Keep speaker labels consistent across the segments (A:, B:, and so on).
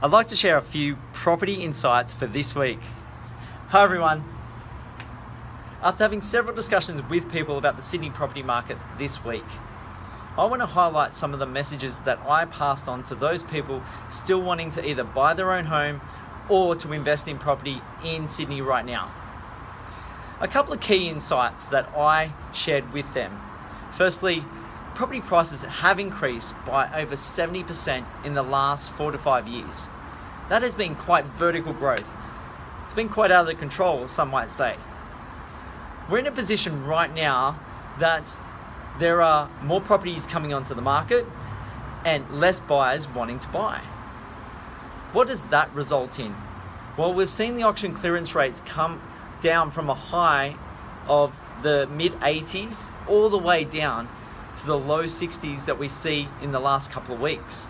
A: I'd like to share a few property insights for this week. Hi everyone. After having several discussions with people about the Sydney property market this week, I want to highlight some of the messages that I passed on to those people still wanting to either buy their own home or to invest in property in Sydney right now. A couple of key insights that I shared with them. Firstly, property prices have increased by over 70% in the last 4 to 5 years. That has been quite vertical growth. It's been quite out of control, some might say. We're in a position right now that there are more properties coming onto the market and less buyers wanting to buy. What does that result in? Well, we've seen the auction clearance rates come down from a high of the mid-80s all the way down to the low 60s that we see in the last couple of weeks.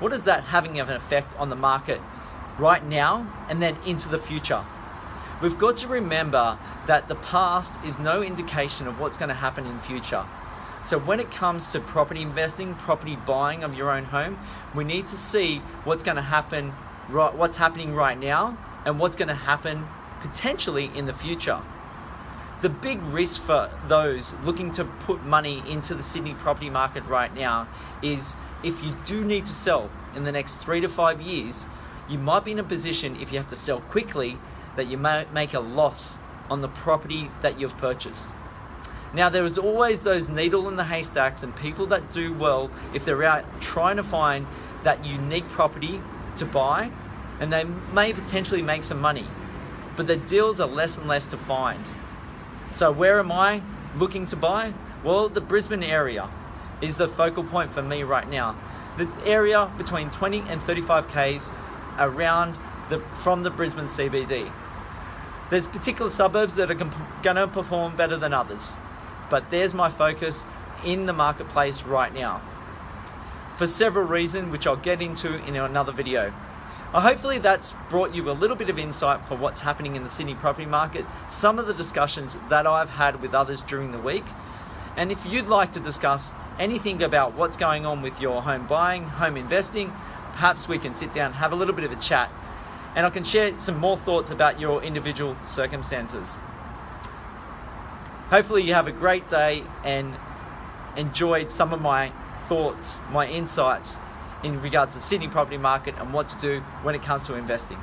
A: What is that having of an effect on the market right now and then into the future? We've got to remember that the past is no indication of what's going to happen in the future. So when it comes to property investing, property buying of your own home, we need to see what's going to happen, what's happening right now, and what's going to happen potentially in the future. The big risk for those looking to put money into the Sydney property market right now is if you do need to sell in the next 3 to 5 years, you might be in a position, if you have to sell quickly, that you might make a loss on the property that you've purchased. Now, there is always those needle in the haystacks and people that do well if they're out trying to find that unique property to buy, and they may potentially make some money, but the deals are less and less to find. So where am I looking to buy? Well, the Brisbane area is the focal point for me right now. The area between 20 and 35 Ks around from the Brisbane CBD. There's particular suburbs that are going to perform better than others, but there's my focus in the marketplace right now for several reasons, which I'll get into in another video. Hopefully that's brought you a little bit of insight for what's happening in the Sydney property market, some of the discussions that I've had with others during the week. And if you'd like to discuss anything about what's going on with your home buying, home investing, perhaps we can sit down, have a little bit of a chat, and I can share some more thoughts about your individual circumstances. Hopefully you have a great day and enjoyed some of my thoughts, my insights in regards to the Sydney property market and what to do when it comes to investing.